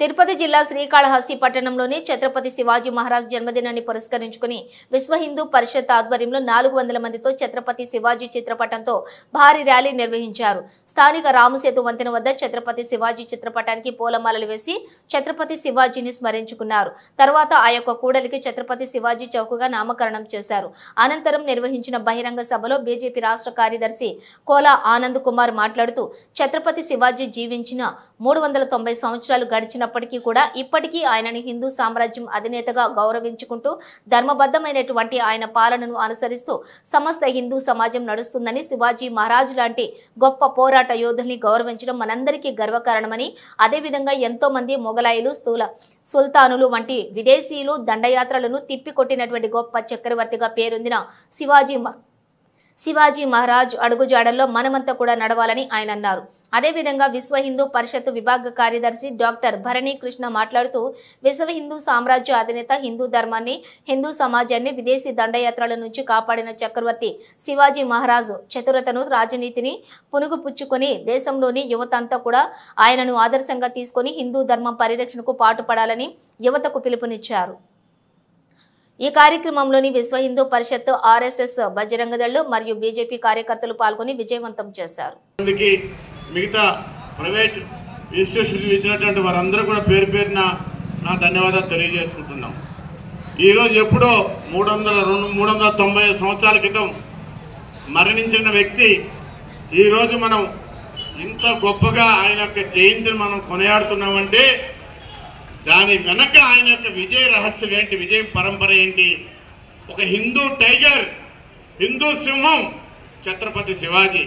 తిరుపతి జిల్లా శ్రీకాళహస్తి పట్టణంలోని ఛత్రపతి శివాజీ మహారాజ్ జన్మదినాన్ని పురస్కరించుకుని విశ్వ హిందూ పరిషత్ ఆధ్వర్యంలో 400 మందితో ఛత్రపతి శివాజీ చిత్రపటంతో భారీ ర్యాలీ నిర్వహించారు. స్థానిక రామసేతు వంతెన వద్ద ఛత్రపతి శివాజీ చిత్రపటానికి పూలమాలలు వేసి ఛత్రపతి శివాజీని స్మరించుకున్నారు. తర్వాత ఆ యొక్క కూడలికి ఛత్రపతి శివాజీ చౌకగా నామకరణం చేశారు. అనంతరం నిర్వహించిన బహిరంగ సభలో బీజేపీ రాష్ట్ర కార్యదర్శి కోలా ఆనంద్ కుమార్ మాట్లాడుతూ ఛత్రపతి శివాజీ జీవించిన 390 సంవత్సరాలు గడిచినప్పటికీ కూడా ఇప్పటికీ ఆయనని హిందూ సామ్రాజ్యం అధినేతగా గౌరవించుకుంటూ ధర్మబద్ధమైనటువంటి ఆయన పాలనను అనుసరిస్తూ సమస్త హిందూ సమాజం నడుస్తుందని, శివాజీ మహారాజ్ లాంటి గొప్ప పోరాట యోధుల్ని గౌరవించడం మనందరికీ గర్వకారణమని, అదేవిధంగా ఎంతో మంది మొఘలాయులు, సుల్తానులు వంటి విదేశీయులు దండయాత్రలను తిప్పికొట్టినటువంటి గొప్ప చక్రవర్తిగా పేరొందిన శివాజీ మహారాజ్ అడుగుజాడల్లో మనమంతా కూడా నడవాలని ఆయన అన్నారు. అదేవిధంగా విశ్వ హిందూ పరిషత్ విభాగ కార్యదర్శి డాక్టర్ భరణి కృష్ణ మాట్లాడుతూ విశ్వ హిందూ సామ్రాజ్య అధినేత, హిందూ ధర్మాన్ని, హిందూ సమాజాన్ని విదేశీ దండయాత్రల నుంచి కాపాడిన చక్రవర్తి శివాజీ మహారాజు చతురతను, రాజనీతిని పునుగుపుచ్చుకొని దేశంలోని యువత అంతా కూడా ఆయనను ఆదర్శంగా తీసుకొని హిందూ ధర్మం పరిరక్షణకు పాటుపడాలని యువతకు పిలుపునిచ్చారు. ఈ కార్యక్రమంలోని విశ్వ హిందూ పరిషత్, ఆర్ఎస్ఎస్, బజరంగ దళ్ మరియు బీజేపీ కార్యకర్తలు పాల్గొని విజయవంతం చేశారు. మిగతా ప్రైవేట్ ఇన్స్టిట్యూషన్ ఇచ్చినటువంటి వారందరూ కూడా పేరు పేరున నా ధన్యవాదాలు తెలియజేసుకుంటున్నాం. ఈరోజు ఎప్పుడో 390 సంవత్సరాల క్రితం మరణించిన వ్యక్తి ఈరోజు మనం ఇంత గొప్పగా ఆయన యొక్క జయంతిని మనం కొనియాడుతున్నామంటే దాని వెనక ఆయన యొక్క విజయ రహస్యం ఏంటి, విజయ పరంపర ఏంటి? ఒక హిందూ టైగర్, హిందూ సింహం ఛత్రపతి శివాజీ.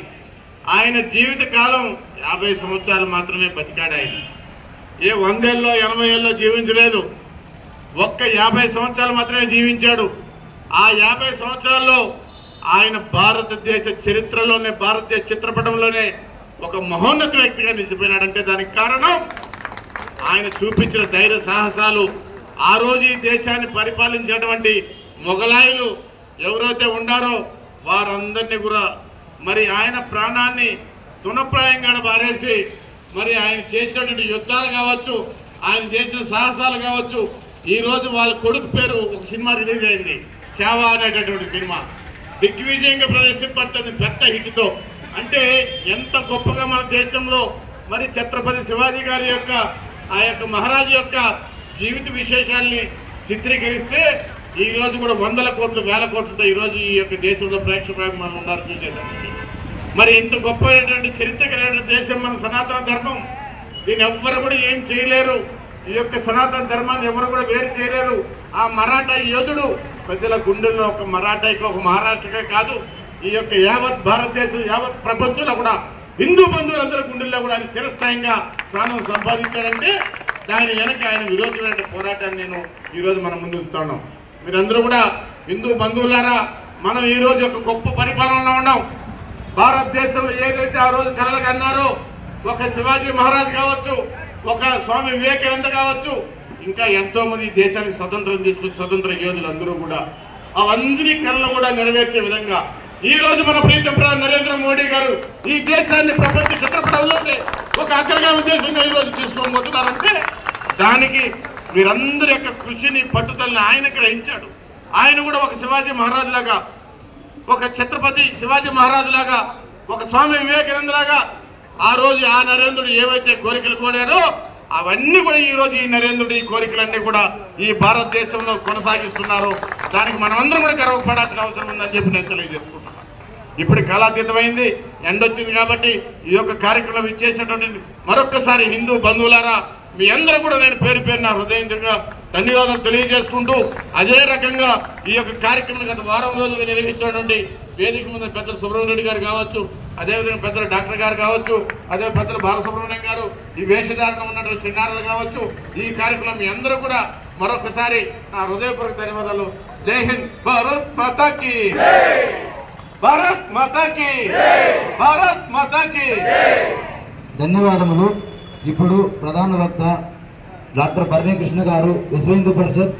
ఆయన జీవిత కాలం 50 సంవత్సరాలు మాత్రమే బతికాడు. ఆయన 100 ఏళ్ళలో 80 ఏళ్ళలో జీవించలేదు. ఒక్క 50 సంవత్సరాలు మాత్రమే జీవించాడు. ఆ 50 సంవత్సరాల్లో ఆయన భారతదేశ చరిత్రలోనే, భారతదేశ చిత్రపటంలోనే ఒక మహోన్నత వ్యక్తిగా నిలిచిపోయినాడంటే దానికి కారణం ఆయన చూపించిన ధైర్య సాహసాలు. ఆ రోజు ఈ దేశాన్ని పరిపాలించినటువంటి మొఘలాయులు ఎవరైతే ఉన్నారో వారందరినీ కూడా మరి ఆయన ప్రాణాన్ని తునప్రాయంగా పారేసి మరి ఆయన చేసినటువంటి యుద్ధాలు కావచ్చు, ఆయన చేసిన సాహసాలు కావచ్చు. ఈరోజు వాళ్ళ కొడుకు పేరు ఒక సినిమా రిలీజ్ అయింది, చావా అనేటటువంటి సినిమా దిగ్విజయంగా ప్రదర్శింపడుతుంది పెద్ద హిట్తో. అంటే ఎంత గొప్పగా మన దేశంలో మరి ఛత్రపతి శివాజీ గారి యొక్క ఆ యొక్క మహారాజు యొక్క జీవిత విశేషాలని చిత్రీకరిస్తే ఈరోజు కూడా 100 కోట్లు 1000 కోట్లతో ఈరోజు ఈ యొక్క దేశంలో ప్రేక్షకులు ఉన్నారు చూసేదానికి. మరి ఇంత గొప్పైనటువంటి చరిత్ర కలిగిన దేశం మన సనాతన ధర్మం. దీన్ని ఎవ్వరు కూడా ఏం చేయలేరు. ఈ యొక్క సనాతన ధర్మాన్ని ఎవరు కూడా వేరు చేయలేరు. ఆ మరాఠా యోధుడు ప్రజల గుండెల్లో ఒక మరాఠాకి, ఒక మహారాష్ట్రకే కాదు, ఈ యొక్క యావత్ భారతదేశం, యావత్ ప్రపంచంలో కూడా హిందూ బంధువులందరి గుండెల్లో కూడా ఆయన చిరస్థాయిగా స్థానం సంపాదించాడంటే దాని వెనక ఆయన విరోధమైన పోరాటాన్ని నేను ఈరోజు మనం ముందు ఉంచుతున్నాం. మీరందరూ కూడా హిందూ బంధువులారా, మనం ఈరోజు ఒక గొప్ప పరిపాలనలో ఉన్నాం. భారతదేశంలో ఏదైతే ఆ రోజు కలలు కన్నారో, ఒక శివాజీ మహారాజ్ కావచ్చు, ఒక స్వామి వివేకానంద కావచ్చు, ఇంకా ఎంతో మంది దేశానికి స్వతంత్రం తీసుకొచ్చి స్వతంత్ర యోధులు అందరూ కూడా అవందరి కళలు కూడా నెరవేర్చే విధంగా ఈ రోజు మన ప్రీతం ప్రధాని నరేంద్ర మోడీ గారు ఈ దేశాన్ని ప్రపంచ చిత్రపటంలోనే ఒక అగ్రగామి దేశంగా ఈరోజు తీసుకోబోతున్నారంటే దానికి మీరందరి యొక్క కృషిని, పట్టుదలని ఆయన గ్రహించాడు. ఆయన కూడా ఒక శివాజీ మహారాజు లాగా, ఒక ఛత్రపతి శివాజీ మహారాజు లాగా, ఒక స్వామి వివేకానంద లాగా ఆ రోజు ఆ నరేంద్రుడు ఏవైతే కోరికలు కోరారో అవన్నీ కూడా ఈరోజు ఈ నరేంద్రుడు ఈ కోరికలన్నీ కూడా ఈ భారతదేశంలో కొనసాగిస్తున్నారు. దానికి మనమందరం కూడా గర్వపడాల్సిన అవసరం ఉందని చెప్పి నేను తెలియజేసుకుంటున్నాను. ఇప్పుడు కాలాతీతమైంది, ఎండొచ్చింది కాబట్టి ఈ యొక్క కార్యక్రమం ఇచ్చేసినటువంటి మరొక్కసారి హిందూ బంధువులారా మీ అందరూ కూడా నేను పేరు పేరు నా హృదయంగా ధన్యవాదాలు తెలియజేసుకుంటూ, అదే రకంగా ఈ యొక్క కార్యక్రమం గత వారం రోజులు నిర్వహించినటువంటి వేదిక ముందు పెద్దలు సుబ్రహ్మణ్య రెడ్డి గారు కావచ్చు, అదేవిధంగా పెద్దలు డాక్టర్ గారు కావచ్చు, అదే పెద్దలు బాలసుబ్రహ్మణ్యం గారు, ఈ వేషధారణ ఉన్నటువంటి చిన్నారులు కావచ్చు, ఈ కార్యక్రమం మీ అందరూ కూడా మరొకసారి నా హృదయపూర్వక ధన్యవాదాలు. జై హింద్, భారత్ మాతాకి, భారత్ మాతాకి, భారత్ మాతాకి. ధన్యవాదములు. ఇప్పుడు ప్రధాన వక్త డాక్టర్ భరణి కృష్ణ గారు, విశ్వ హిందూ పరిషత్